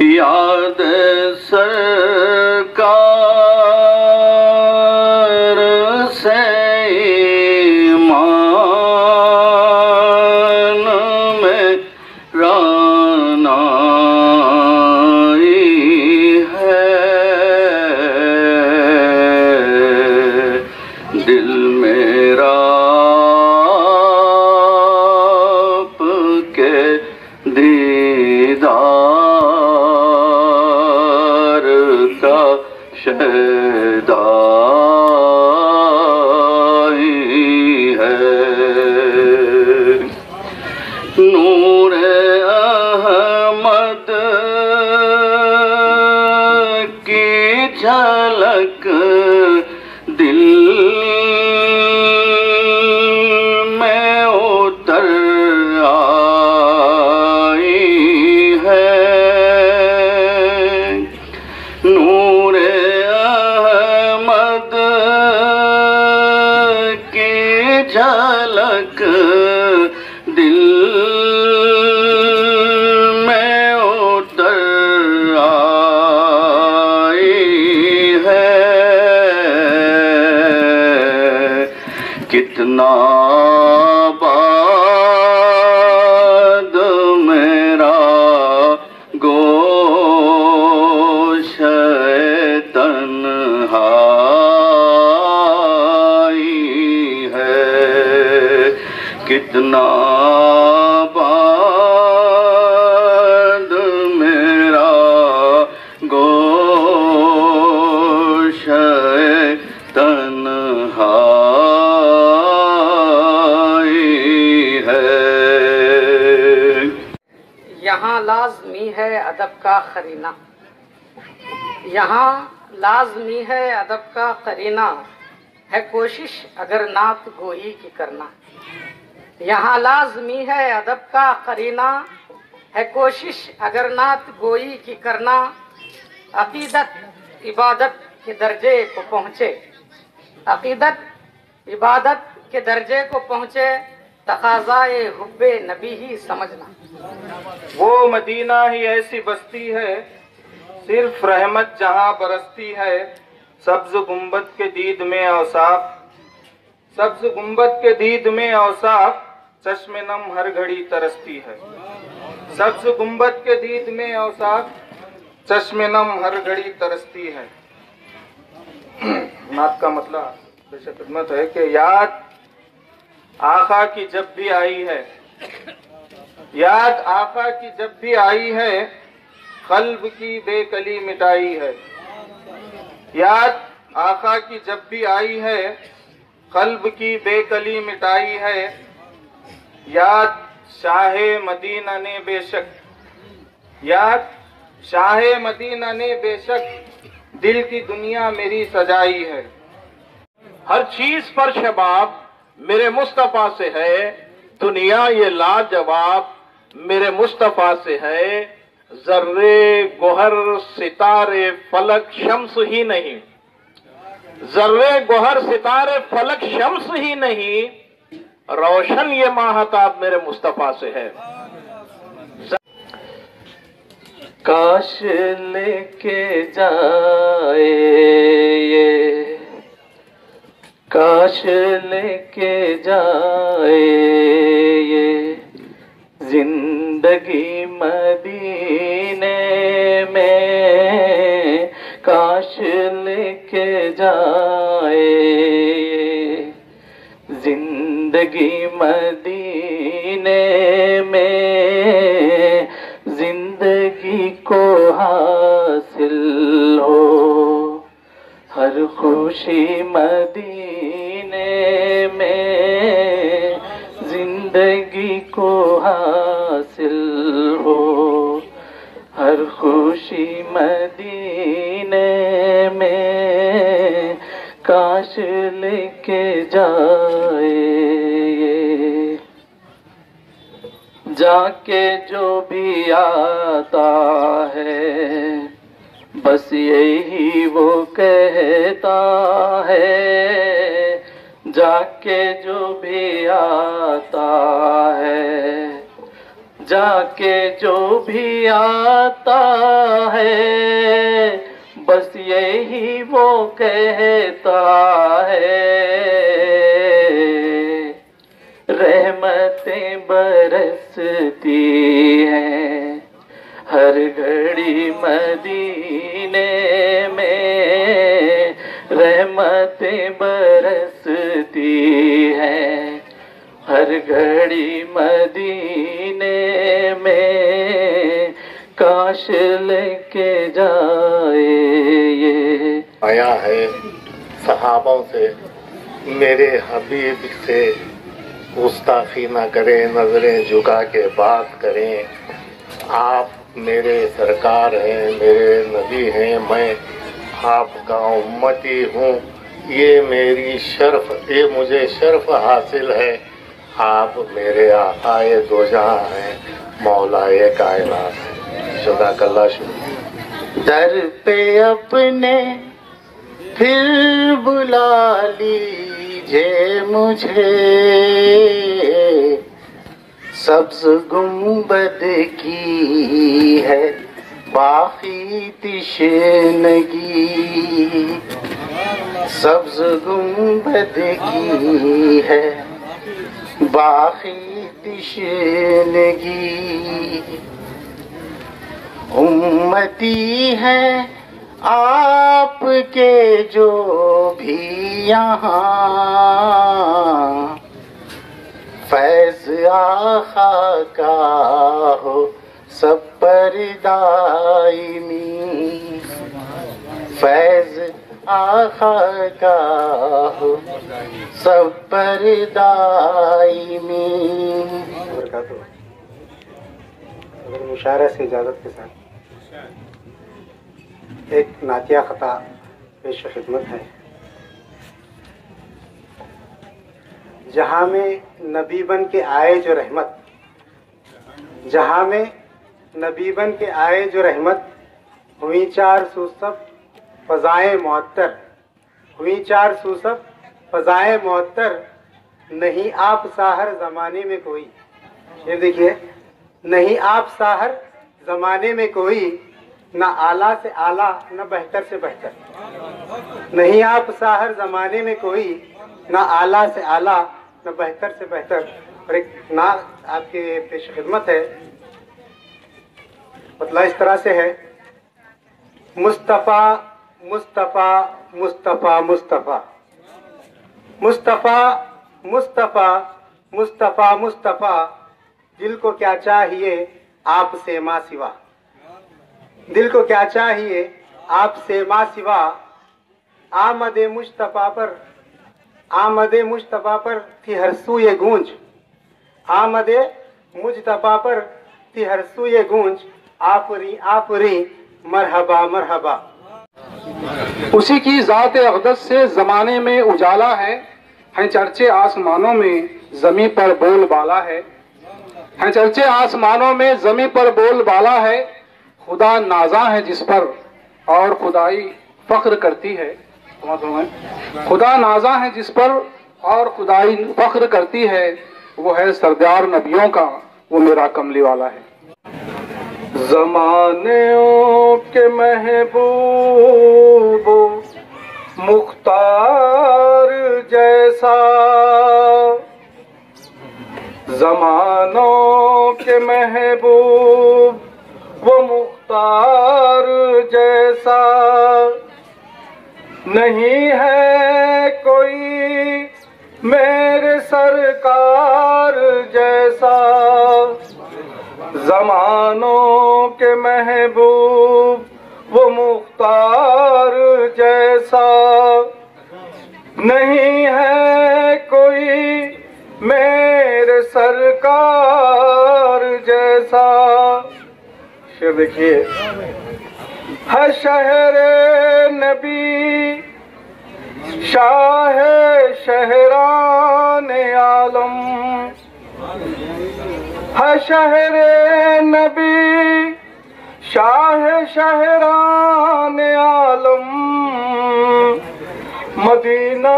याद सरकार से ईमान में रानाई है। दिल मेरा आपके दीदार का शहदाई है। नूर अहमद की झलक दिल में उतर आई है। नूर अहमद की झलक दिल में उतर आई है। कितना बाद मेरा गोशे तन्हाई है। कितना बाद मेरा गोशे तन्हाई है। यहाँ लाज़मी है अदब का करीना, यहाँ लाज़मी है अदब का करीना, है कोशिश अगर नात गोई की करना। यहाँ लाज़मी है अदब का करीना, है कोशिश अगर नात गोई की करना। अकीदत इबादत के दर्जे को पहुँचे, अकीदत इबादत के दर्जे को पहुँचे, तकाज़ाए हुब्बे नबी ही समझना। वो मदीना ही ऐसी बस्ती है, सिर्फ रहमत जहाँ बरसती है। सब्ज गुंबद के दीद में औसाफ, सब्ज गुंबद के दीद में औसाफ, चश्मे नम हर घड़ी तरसती है। सब्ज गुंबद के दीद में औसाफ, चश्मे नम हर घड़ी तरसती है। नात का मतलब बेशक खिदमत है कि याद आका की जब भी आई है, याद आका की जब भी आई है, कल्ब की बेकली मिटाई है। याद आका की जब भी आई है, कल्ब की बेकली मिटाई है। याद शाहे मदीना ने बेशक, याद शाहे मदीना ने बेशक, दिल की दुनिया मेरी सजाई है। हर चीज पर शबाब मेरे मुस्तफा से है, दुनिया ये लाजवाब मेरे मुस्तफा से है। जर्रे गोहर सितारे फलक शम्स ही नहीं, जर्रे गोहर सितारे फलक शम्स ही नहीं, रोशन ये माहताब मेरे मुस्तफा से है। काश लेके जाए ये, काश लेके जाए ये जिंदगी मदीने में, काश लेके जाए ये जिंदगी मदीने में, जिंदगी को हासिल हो हर खुशी मदीने में, जिंदगी को हासिल हो हर खुशी मदीने में, काश लेके जाए ये। जाके जो भी आता है बस यही वो कहता है, जाके जो भी आता है जाके जो भी आता है बस यही वो कहता है। रहमतें बरसती हैं हर घड़ी मदीने में, रहमतें बरसती हैं हर घड़ी मदीने में, काश लेके जाए ये। आया है सहाबों से मेरे हबीब से गुस्ताखी ना करें, नजरें झुका के बात करें। आप मेरे सरकार हैं, मेरे नबी हैं, मैं आपका उम्मती हूँ। ये मेरी शर्फ, ये मुझे शर्फ हासिल है। आप मेरे आकाए दो जहां हैं, मौलाए कायनात हैं। सदाकल्लाह शुक्र। दर पे अपने फिर बुला लीजिए मुझे, सब्ज गुंबद की है बाकी तिशनगी, सब्ज गुंबद की है बाकी तिशनगी। उम्मती है आपके जो भी यहाँ, फैज आखा का हो सब पर दायमी, फैज आखा का हो सब पर दायमी। अगर मुशायरा से इजाज़त के साथ एक नातिया ख़ता पेश खिदमत है। जहाँ में नबी बन के आए जो रहमत, जहाँ में नबी बन के आए जो रहमत, हुई चार सूसब फ़ज़ाए मुअत्तर, हुई चार सूसब फ़ज़ाए मुअत्तर, नहीं आप साहर ज़माने में कोई। ये देखिए, नहीं आप साहर ज़माने में कोई, न आला से आला न बेहतर से बेहतर। नहीं आप साहर ज़माने में कोई, न आला से आला न बेहतर से बेहतर। और एक ना आपके पेश खिदमत है, मतलब इस तरह से है, मुस्तफ़ा मुस्तफ़ा मुस्तफ़ा मुस्तफ़ा मुस्तफ़ा मुस्तफ़ा मुस्तफ़ा मुस्तफ़ा, दिल को क्या चाहिए आपसे माँ सिवा, दिल को क्या चाहिए आपसे माँ सिवा। आमदे मुस्तफ़ा पर, आमदे मुस्तफ़ा पर थी हर सू ये गूंज, आमदे मुस्तफ़ा पर थी हर सू ये गूंज, आफरी मरहबा मरहबा। उसी की ज़ात अक़दस से ज़माने में उजाला है चर्चे आसमानों में ज़मीं पर बोल बाला है चर्चे आसमानों में ज़मीं पर बोल बाला है। खुदा नाजा है जिस पर और खुदाई फ़ख्र करती है, खुदा नाजा है जिस पर और खुदाई फ़ख्र करती है, वो है सरदार नबियों का, वो मेरा कमली वाला है। ज़मानों के महबूब मुख्तार जैसा, ज़मानों के महबूब वो मुख्तार जैसा, नहीं है कोई मेरे सरकार जैसा। ज़मानों के महबूब वो मुख्तार जैसा, नहीं है कोई मेरे सरकार जैसा। शेर देखिए, है शहरे नबी शाह शहरान आलम, है शहरे नबी शाह शहरान आलम। मदीना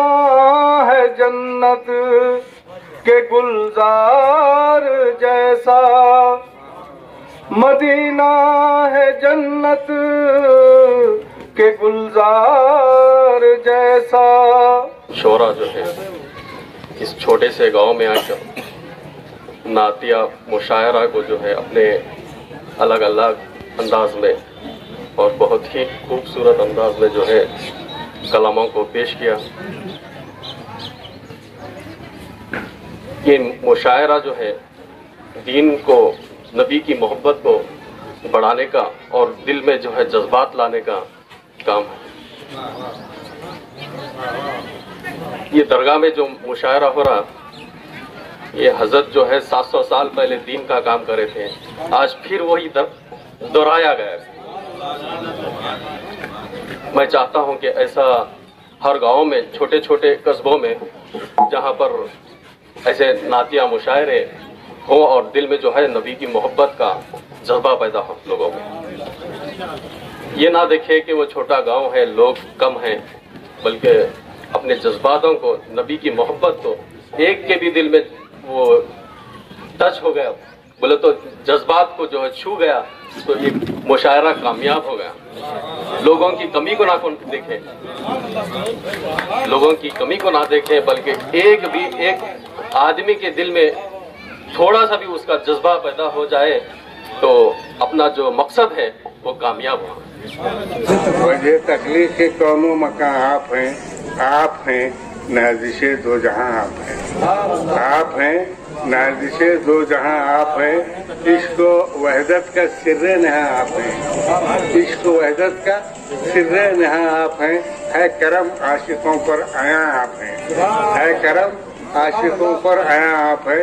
है जन्नत के गुलजार जैसा, मदीना है जन्नत के गुलजार जैसा। शोरा जो है इस छोटे से गांव में आकर नातिया मुशायरा को जो है अपने अलग अलग अंदाज में और बहुत ही खूबसूरत अंदाज में जो है कलामों को पेश किया। ये मुशायरा जो है दीन को, नबी की मोहब्बत को बढ़ाने का और दिल में जो है जज्बात लाने का काम है। ये दरगाह में जो मुशायरा हो रहा, ये हजरत जो है 700 साल पहले दीन का काम करे थे, आज फिर वही दोहराया गया। मैं चाहता हूं कि ऐसा हर गांव में, छोटे छोटे कस्बों में, जहां पर ऐसे नातिया मुशायरे हो और दिल में जो है नबी की मोहब्बत का जज्बा पैदा हो लोगों में। ये ना देखे कि वो छोटा गांव है, लोग कम हैं, बल्कि अपने जज्बातों को, नबी की मोहब्बत को एक के भी दिल में वो टच हो गया, बोले तो जज्बात को जो है छू गया, तो ये मुशायरा कामयाब हो गया। लोगों की कमी को ना देखें, लोगों की कमी को ना देखें, बल्कि एक आदमी के दिल में थोड़ा सा भी उसका जज्बा पैदा हो जाए तो अपना जो मकसद है वो कामयाब हो। वजह तकलीफ के कौनो मकान आप हैं नाज़िशे दो जहां आप हैं नाज़िशे दो जहां आप हैं। इश्क वहदत का सिर्रे नहा आप हैं, इश्क वहदत का सिर्रे नहा आप हैं। है करम आशिकों पर आया आप हैं, है करम आशिकों पर आया आप हैं।